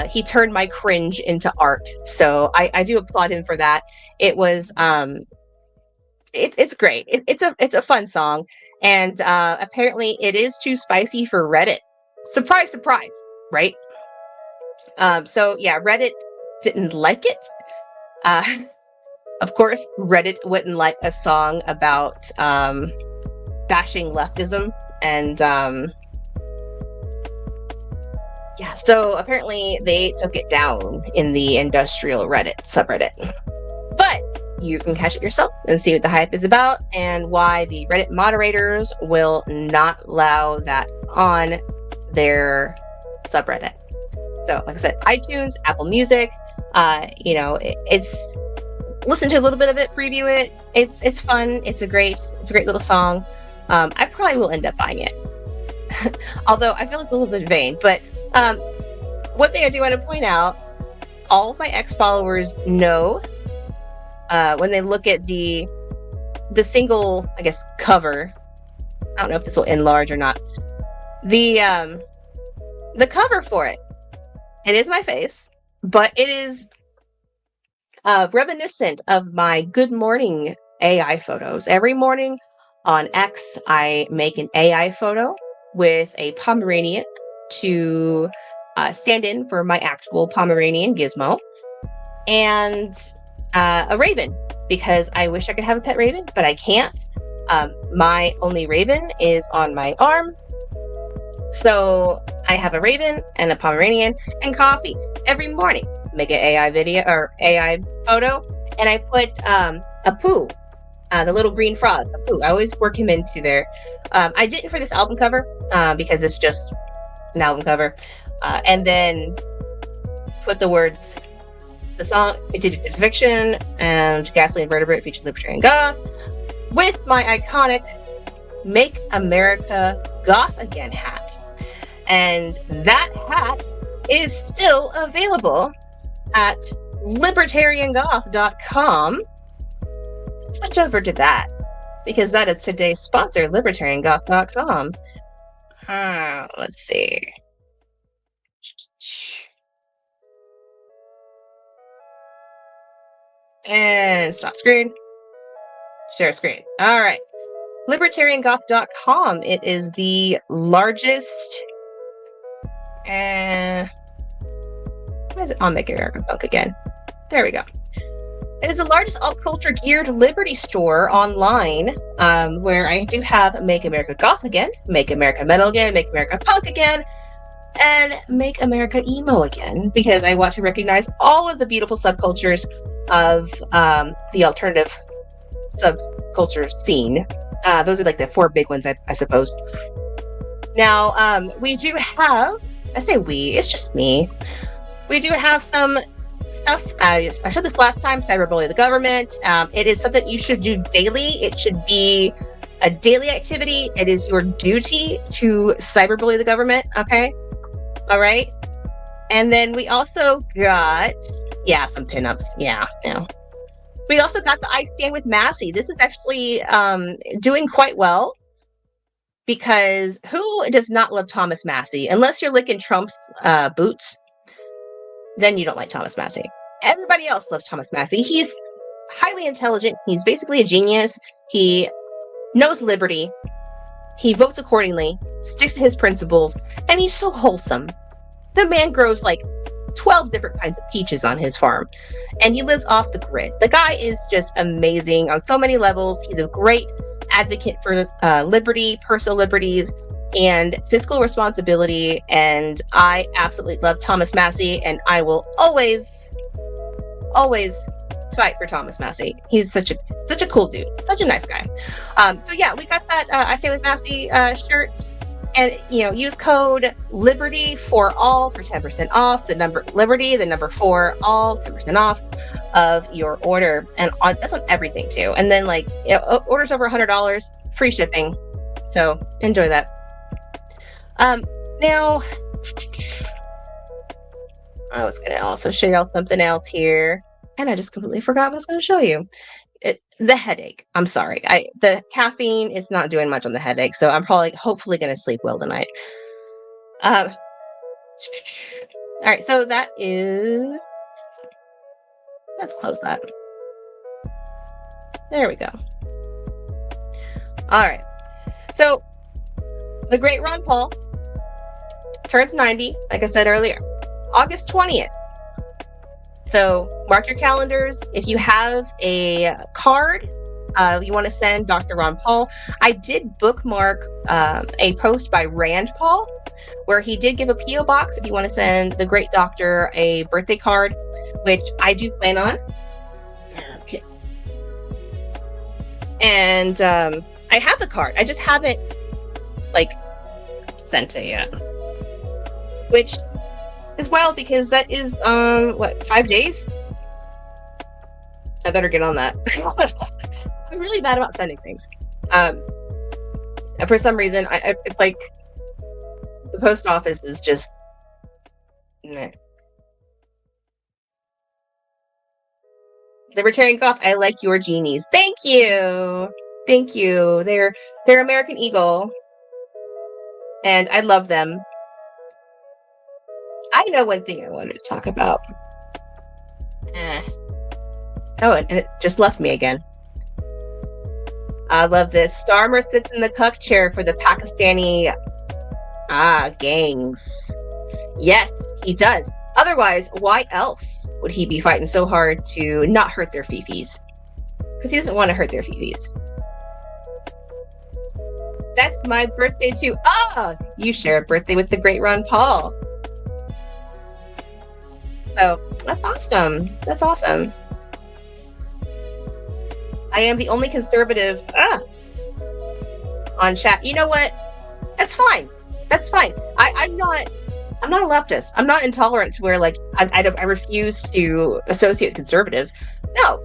He turned my cringe into art. So I do applaud him for that. It was it's great. It's a fun song, and apparently it is too spicy for Reddit. Surprise, surprise, right? So yeah, Reddit didn't like it. Of course, Reddit wouldn't like a song about bashing leftism, and so apparently they took it down in the industrial Reddit subreddit. But you can catch it yourself and see what the hype is about and why the Reddit moderators will not allow that on their subreddit. So, like I said, iTunes, Apple Music, it's listen to a little bit of it, preview it. It's fun. It's a great little song. I probably will end up buying it, although I feel it's a little bit vain. But one thing I do want to point out, all of my ex-followers know when they look at the single, I guess, cover. I don't know if this will enlarge or not. The cover for it. It is my face, but it is reminiscent of my Good Morning AI photos. Every morning on X, I make an AI photo with a Pomeranian to stand in for my actual Pomeranian Gizmo, and a raven, because I wish I could have a pet raven, but I can't. My only raven is on my arm. So I have a raven and a Pomeranian and coffee every morning. Make an AI video or AI photo, and I put a poo, the little green frog, a poo. I always work him into there. I didn't for this album cover because it's just an album cover, and then put the words, the song "Addicted to Fiction" and "Gasoline Vertebrate" featuring Libertarian Goth with my iconic "Make America Goth Again" hat. And that hat is still available at libertariangoth.com. Let's switch over to that, because that is today's sponsor, libertariangoth.com. Let's see. And stop screen. Share screen. All right. libertariangoth.com. It is the largest. Why is it on Make America Punk again? There we go. It is the largest alt culture geared Liberty store online, where I do have Make America Goth Again, Make America Metal Again, Make America Punk Again, and Make America Emo Again, because I want to recognize all of the beautiful subcultures of the alternative subculture scene. Those are like the 4 big ones, I suppose. Now, we do have, I say we, it's just me. We do have some stuff. I showed this last time, cyberbully the government. It is something you should do daily. It should be a daily activity. It is your duty to cyberbully the government, okay? All right. And then we also got, some pinups. Yeah. We also got the I Stand with Massey. This is actually doing quite well, because who does not love Thomas Massey? Unless you're licking Trump's boots, then you don't like Thomas Massey. Everybody else loves Thomas Massey. He's highly intelligent. He's basically a genius. He knows liberty. He votes accordingly, sticks to his principles, and he's so wholesome. The man grows like 12 different kinds of peaches on his farm, and he lives off the grid. The guy is just amazing on so many levels. He's a great advocate for liberty, personal liberties, and fiscal responsibility, and I absolutely love Thomas Massey, and I will always fight for Thomas Massey. He's such a cool dude, such a nice guy. So yeah, we got that I Stay with Massey shirt, and use code Liberty for all for 10% off. The number Liberty, the number 4 all, 10% off of your order, and that's on everything too. And then orders over $100, free shipping. So enjoy that. Now I was gonna also show y'all something else here, and I just completely forgot what I was gonna show you. The headache. I'm sorry. The caffeine is not doing much on the headache, so I'm hopefully gonna sleep well tonight. All right, so let's close that. There we go. All right. So the great Ron Paul turns 90, like I said earlier, August 20th. So mark your calendars. If you have a card you want to send Dr. Ron Paul, I did bookmark a post by Rand Paul, where he did give a P.O. box if you want to send the great doctor a birthday card, which I do plan on. Okay. And I have the card. I just haven't sent it yet. Which is wild, because that is 5 days? I better get on that. I'm really bad about sending things. And for some reason, it's like the post office is just nah. Libertarian Goth, I like your Jeanies. Thank you. They're American Eagle, and I love them. I know one thing I wanted to talk about. Oh, and it just left me again. I love this. Starmer sits in the cuck chair for the Pakistani gangs. Yes, he does. Otherwise, why else would he be fighting so hard to not hurt their fifis? Because he doesn't want to hurt their fifis. That's my birthday too. You share a birthday with the great Ron Paul. So that's awesome. That's awesome. I am the only conservative on chat. You know what? That's fine. That's fine. I'm not a leftist. I'm not intolerant to where I refuse to associate with conservatives. No,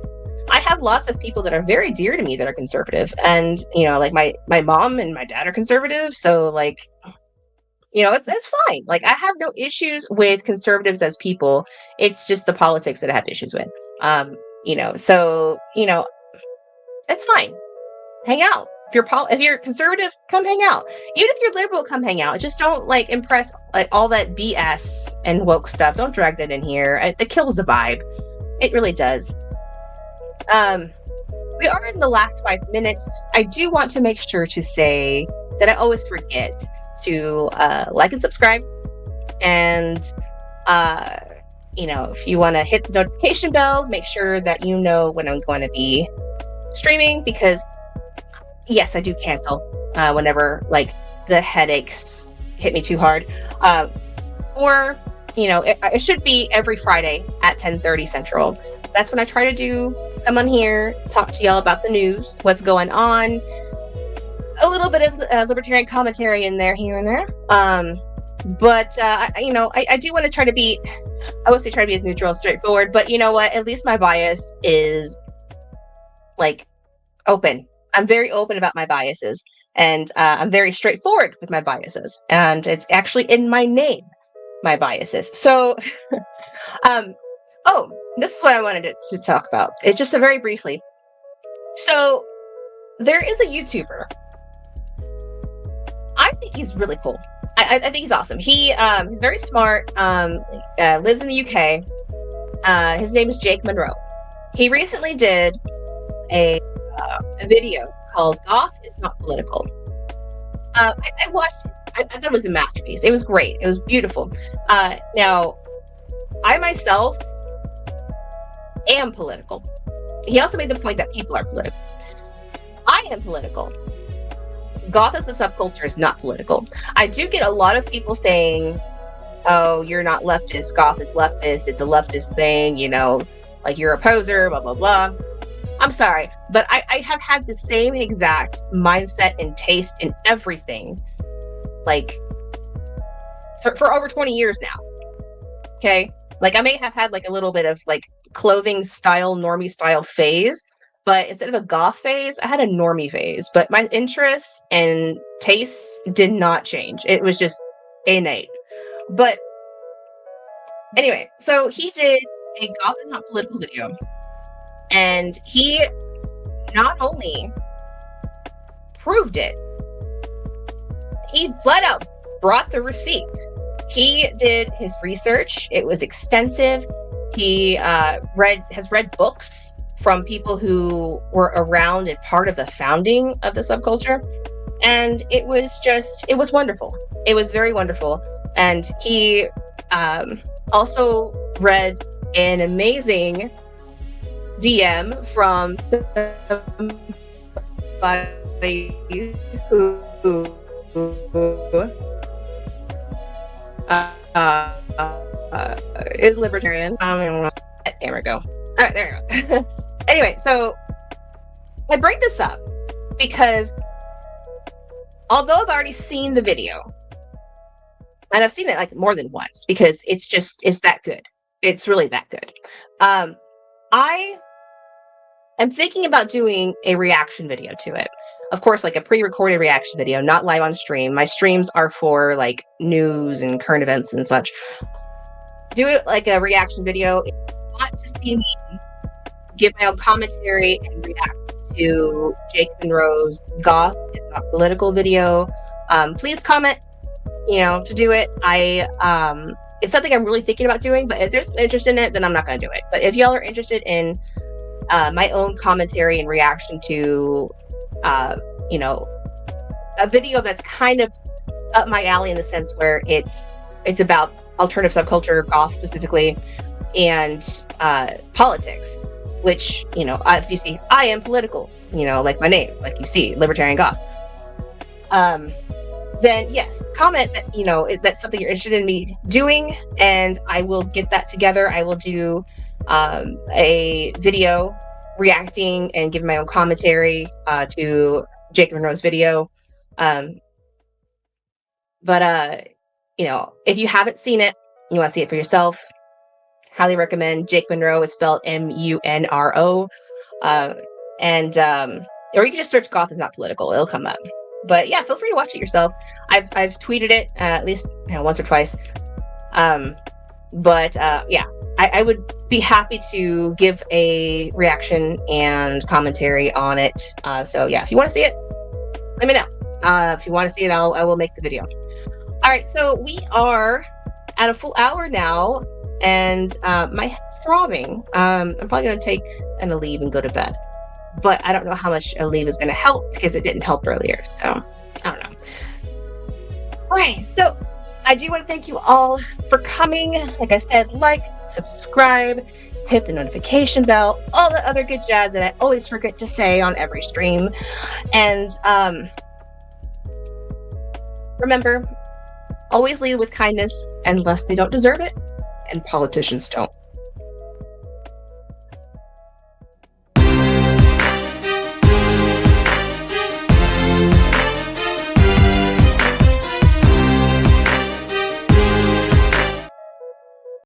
I have lots of people that are very dear to me that are conservative, and my mom and my dad are conservative. So it's fine. I have no issues with conservatives as people. It's just the politics that I have issues with. It's fine. Hang out. If you're conservative, come hang out. Even if you're liberal, come hang out. Just don't impress all that BS and woke stuff. Don't drag that in here. It kills the vibe. It really does. We are in the last 5 minutes. I do want to make sure to say that I always forget to like and subscribe, and if you want to hit the notification bell, make sure that you know when I'm going to be streaming, because yes, I do cancel whenever like the headaches hit me too hard. Or it should be every Friday at 10:30 Central. That's when I try to come on here, talk to y'all about the news, what's going on, a little bit of libertarian commentary in there, here and there. But I do want to try to be, I would say try to be as neutral and straightforward, but you know what? At least my bias is like open. I'm very open about my biases, and I'm very straightforward with my biases, and it's actually in my name, my biases. So, this is what I wanted to talk about. It's just very briefly. So, there is a YouTuber. I think he's really cool. I think he's awesome. He's very smart. Lives in the UK. His name is Jake Monroe. He recently did a video called "Goth is Not Political." I watched it. I thought it was a masterpiece. It was great. It was beautiful. Now, I myself am political. He also made the point that people are political. I am political. Goth as a subculture is not political. I do get a lot of people saying, "Oh, you're not leftist. Goth is leftist. It's a leftist thing. Like you're a poser, blah, blah, blah." I'm sorry, but I have had the same exact mindset and taste in everything, like for over 20 years now. Okay, like I may have had like a little bit of like clothing style, normie style phase, but instead of a goth phase, I had a normie phase. But my interests and tastes did not change. It was just innate. But anyway, so he did a Goth is Not Political video. And he not only proved it, he flat out brought the receipts. He did his research. It was extensive. He has read books from people who were around and part of the founding of the subculture. And it was wonderful. It was very wonderful. And he also read an amazing DM from somebody who is libertarian. There we go. All right, there we go. Anyway, so I bring this up because although I've already seen the video, and I've seen it like more than once because it's that good. It's really that good. I am thinking about doing a reaction video to it. Of course, like a pre-recorded reaction video, not live on stream. My streams are for like news and current events and such. Do it like a reaction video. If you want to see me give my own commentary and react to Jake Monroe's Goth is Not Political video, please comment, to do it. It's something I'm really thinking about doing, but if there's interest in it, then I'm not going to do it. But if y'all are interested in my own commentary and reaction to, a video that's kind of up my alley in the sense where it's about alternative subculture, goth specifically, and politics, which, as you see, I am political, like my name, like you see, libertarian goth. Then yes, comment that, if that's something you're interested in me doing, and I will get that together. I will do a video reacting and giving my own commentary to Jake Monroe's video. But if you haven't seen it, you want to see it for yourself, highly recommend. Jake Monroe is spelled Munro. Or you can just search Goth is Not Political. It'll come up. But yeah, feel free to watch it yourself. I've tweeted it at least once or twice. I would be happy to give a reaction and commentary on it. So yeah, if you want to see it, let me know. If you want to see it, I will make the video. All right, so we are at a full hour now, and my head's throbbing. I'm probably going to take an Aleve and go to bed. But I don't know how much Aleve is going to help because it didn't help earlier. So I don't know. All right, so I do want to thank you all for coming. Like I said, like, subscribe, hit the notification bell, all the other good jazz that I always forget to say on every stream. And remember, always lead with kindness unless they don't deserve it, and politicians don't.